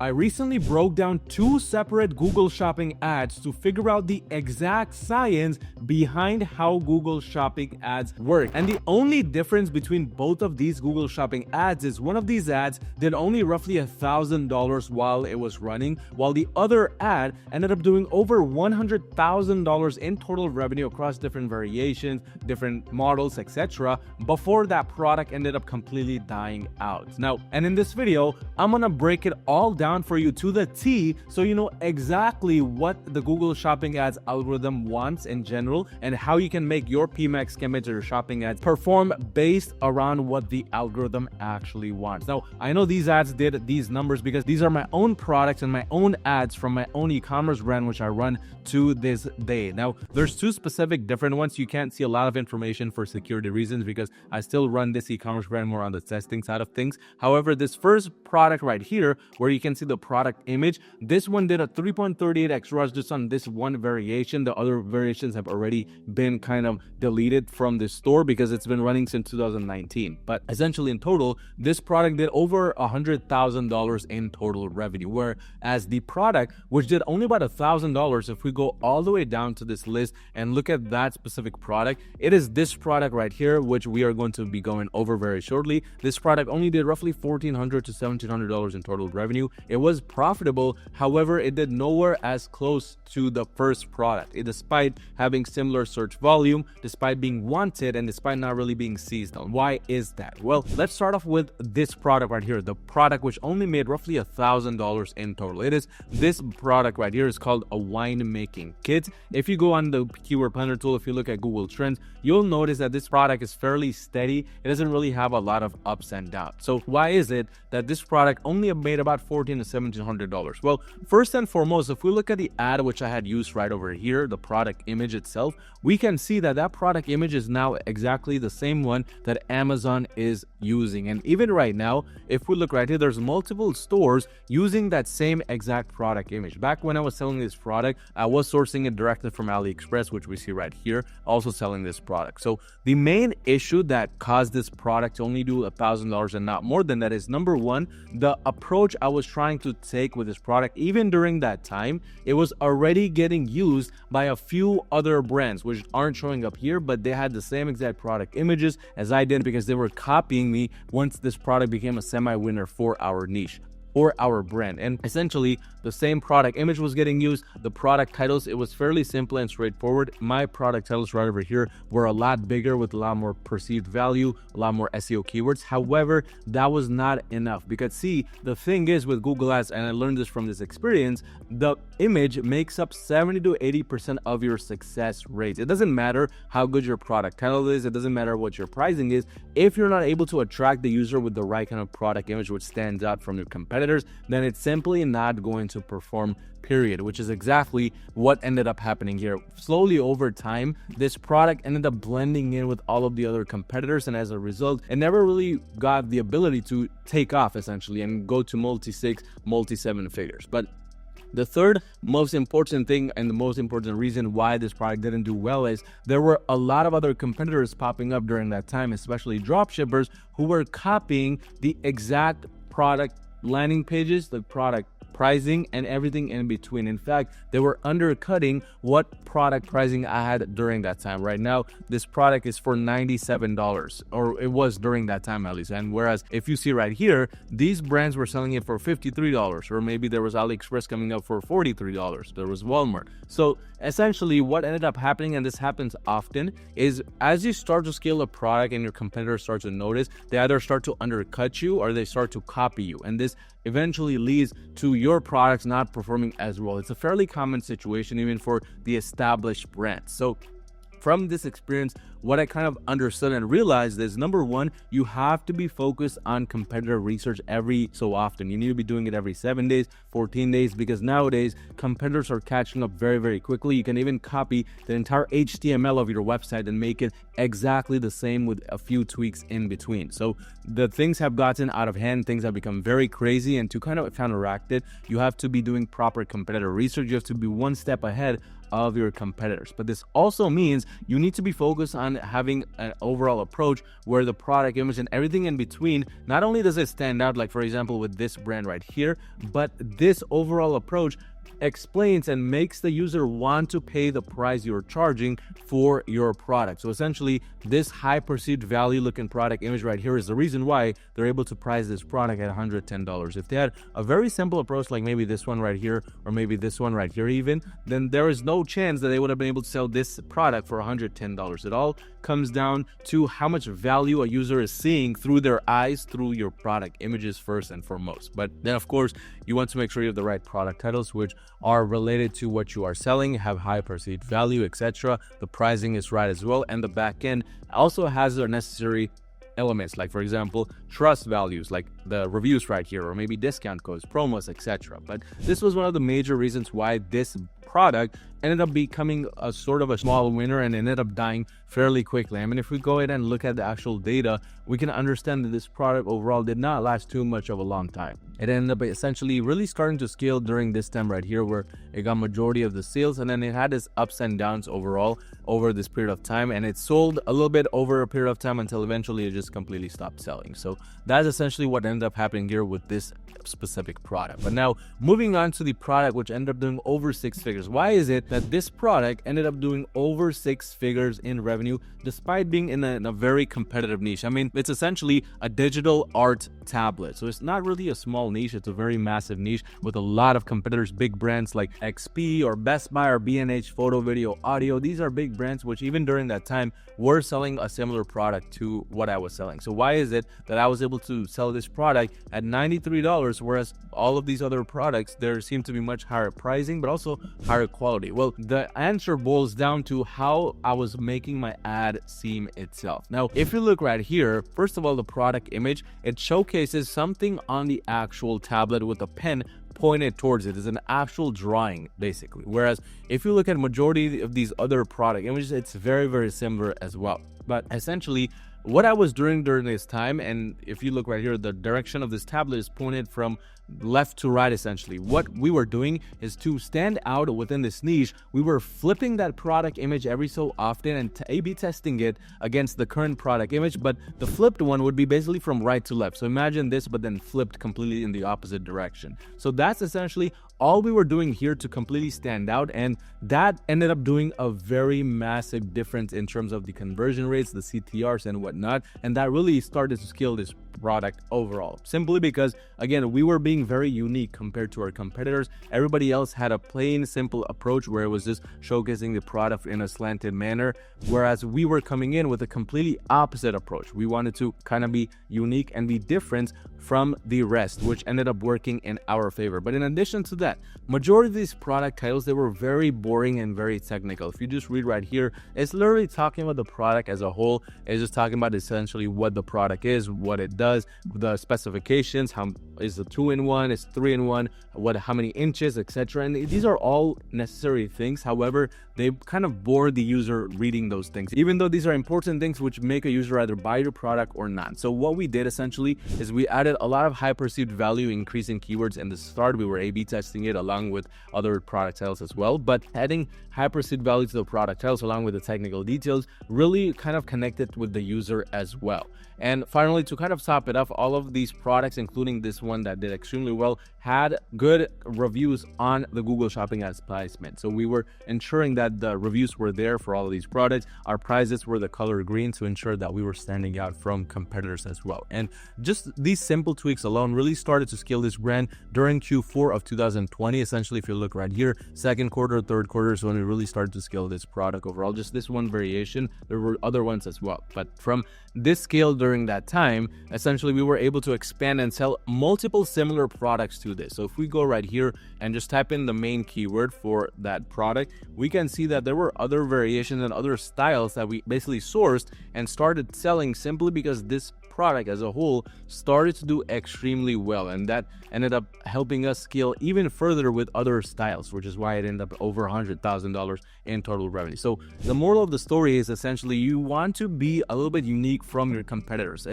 I recently broke down 2 separate Google Shopping ads to figure out the exact science behind how Google Shopping ads work. And the only difference between both of these Google Shopping ads is one of these ads did only roughly $1,000 while it was running, while the other ad ended up doing over $100,000 in total revenue across different variations, different models, etc. before that product ended up completely dying out. Now, and in this video, I'm gonna break it all down for you to the T so you know exactly what the Google Shopping ads algorithm wants in general and how you can make your PMAX campaigns or your shopping ads perform based around what the algorithm actually wants. Now, I know these ads did these numbers because these are my own products and my own ads from my own e-commerce brand, which I run to this day. Now, there's 2 specific different ones. You can't see a lot of information for security reasons because I still run this e-commerce brand more on the testing side of things. However, this first product right here, where you can see the product image, this one did a 3.38x ROAS just on this one variation. The other variations have already been kind of deleted from the store because it's been running since 2019. But essentially in total, this product did over $100,000 in total revenue, whereas the product, which did only about $1,000, if we go all the way down to this list and look at that specific product, it is this product right here, which we are going to be going over very shortly. This product only did roughly $1,400 to $1,700 in total revenue. It was profitable, however, it did nowhere as close to the first product, despite having similar search volume, despite being wanted, and despite not really being seasonal. Why is that? Well, let's start off with this product right here, the product which only made roughly $1,000 in total. It is this product right here is called a wine making kit. If you go on the keyword planner tool, if you look at Google Trends, you'll notice that this product is fairly steady. It doesn't really have a lot of ups and downs. So why is it that this product only made about $1,400 to $1,700? Well, first and foremost, if we look at the ad which I had used right over here, the product image itself, we can see that that product image is now exactly the same one that Amazon is using. And even right now, if we look right here, there's multiple stores using that same exact product image. Back when I was selling this product, I was sourcing it directly from AliExpress, which we see right here, also selling this product. So the main issue that caused this product to only do $1,000 and not more than that is, number one, the approach I was trying to take with this product. Even during that time, it was already getting used by a few other brands which aren't showing up here, but they had the same exact product images as I did because they were copying me once this product became a semi-winner for our niche or our brand. And essentially the same product image was getting used. The product titles, it was fairly simple and straightforward. My product titles right over here were a lot bigger with a lot more perceived value, a lot more SEO keywords. However, that was not enough because see, the thing is with Google Ads, and I learned this from this experience, the image makes up 70 to 80% of your success rates. It doesn't matter how good your product title is. It doesn't matter what your pricing is. If you're not able to attract the user with the right kind of product image which stands out from your competitors, then it's simply not going to perform, period, which is exactly what ended up happening here. Slowly over time, this product ended up blending in with all of the other competitors, and as a result, it never really got the ability to take off essentially and go to multi-6, multi-7 figures. But the third most important thing and the most important reason why this product didn't do well is there were a lot of other competitors popping up during that time, especially dropshippers who were copying the exact product landing pages, the product pricing, and everything in between. In fact, they were undercutting what product pricing I had during that time. Right now, this product is for $97, or it was during that time at least. And whereas if you see right here, these brands were selling it for $53, or maybe there was AliExpress coming up for $43. There was Walmart. So essentially what ended up happening, and this happens often, is as you start to scale a product and your competitors start to notice, they either start to undercut you or they start to copy you. And this eventually leads to your products not performing as well. It's a fairly common situation even for the established brands. So from this experience, what I kind of understood and realized is, number one, you have to be focused on competitor research every so often. You need to be doing it every 7 days, 14 days, because nowadays competitors are catching up very, very quickly. You can even copy the entire HTML of your website and make it exactly the same with a few tweaks in between. So the things have gotten out of hand, things have become very crazy, and to kind of counteract it, you have to be doing proper competitor research. You have to be one step ahead of your competitors. But this also means you need to be focused on on having an overall approach where the product image and everything in between, not only does it stand out, like for example with this brand right here, but this overall approach explains and makes the user want to pay the price you're charging for your product. So essentially, this high perceived value looking product image right here is the reason why they're able to price this product at $110. If they had a very simple approach like maybe this one right here, or maybe this one right here even, then there is no chance that they would have been able to sell this product for $110. It all comes down to how much value a user is seeing through their eyes, through your product images first and foremost. But then of course, you want to make sure you have the right product titles, which are related to what you are selling, have high perceived value, etc. The pricing is right as well, and the back end also has the necessary elements, like for example trust values like the reviews right here, or maybe discount codes, promos, etc. But this was one of the major reasons why this product ended up becoming a sort of a small winner and ended up dying fairly quickly. I mean, if we go ahead and look at the actual data, we can understand that this product overall did not last too much of a long time. It ended up essentially really starting to scale during this time right here, where it got majority of the sales, and then it had its ups and downs overall over this period of time, and it sold a little bit over a period of time until eventually it just completely stopped selling. So that's essentially what ended up happening here with this specific product. But now moving on to the product which ended up doing over 6 figures. Why is it that this product ended up doing over 6 figures in revenue despite being in a very competitive niche? I mean, it's essentially a digital art tablet, so it's not really a small niche, it's a very massive niche with a lot of competitors, big brands like XP or Best Buy or B&H Photo, Video, Audio. These are big brands which even during that time were selling a similar product to what I was selling. So why is it that I was able to sell this product at $93, whereas all of these other products, there seem to be much higher pricing but also higher quality? Well, the answer boils down to how I was making my ad seem itself. Now, if you look right here, first of all, the product image, it showcases something on the actual tablet with a pen pointed towards it. Is an actual drawing basically, whereas if you look at majority of these other product images, it's very similar as well. But essentially what I was doing during this time, and if you look right here, the direction of this tablet is pointed from left to right. Essentially what we were doing is to stand out within this niche, we were flipping that product image every so often and A/B testing it against the current product image, but the flipped one would be basically from right to left. So imagine this, but then flipped completely in the opposite direction. So that's essentially all we were doing here to completely stand out, and that ended up doing a very massive difference in terms of the conversion rates, the CTRs and whatnot, and that really started to scale this product overall, simply because again, we were being very unique compared to our competitors. Everybody else had a plain simple approach where it was just showcasing the product in a slanted manner, whereas we were coming in with a completely opposite approach. We wanted to kind of be unique and be different from the rest, which ended up working in our favor. But in addition to that, majority of these product titles, they were very boring and very technical. If you just read right here, it's literally talking about the product as a whole. It's just talking about essentially what the product is, what it does, the specifications, how is it 2-in-1, is 3-in-1, how many inches, etc. And these are all necessary things. However, they kind of bore the user reading those things, even though these are important things which make a user either buy your product or not. So what we did essentially is we added a lot of high perceived value increasing keywords in the start. We were A/B testing it along with other product titles as well, but adding high perceived value to the product titles along with the technical details really kind of connected with the user as well. And finally, to kind of top it off, all of these products, including this one that did extremely well, had good reviews on the Google Shopping Ads placement. So we were ensuring that the reviews were there for all of these products. Our prices were the color green to ensure that we were standing out from competitors as well. And just these simple tweaks alone really started to scale this brand during Q4 of 2020. Essentially, if you look right here, second quarter, third quarter is when we really started to scale this product overall. Just this one variation, there were other ones as well. But from this scale during that time, essentially we were able to expand and sell multiple similar products to this. So if we go right here and just type in the main keyword for that product, we can see that there were other variations and other styles that we basically sourced and started selling simply because this product as a whole started to do extremely well, and that ended up helping us scale even further with other styles, which is why it ended up over $100,000 in total revenue. So the moral of the story is essentially you want to be a little bit unique from your competitors.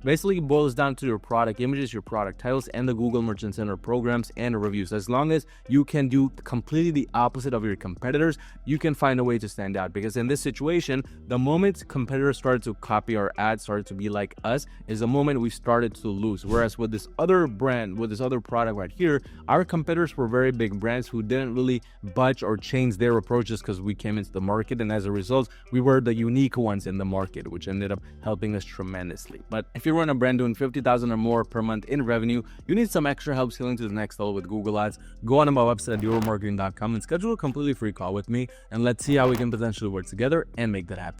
Basically, it boils down to your product images, your product titles, and the Google Merchant Center programs and reviews. As long as you can do completely the opposite of your competitors, you can find a way to stand out. Because in this situation, the moment competitors started to copy our ads, started to be like us, is the moment we started to lose. Whereas with this other brand, with this other product right here, our competitors were very big brands who didn't really budge or change their approaches because we came into the market, and as a result, we were the unique ones in the market, which ended up helping us tremendously. But if you run a brand doing $50,000 or more per month in revenue, you need some extra help scaling to the next level with Google Ads, go on to my website at euromarketing.com and schedule a completely free call with me, and let's see how we can potentially work together and make that happen.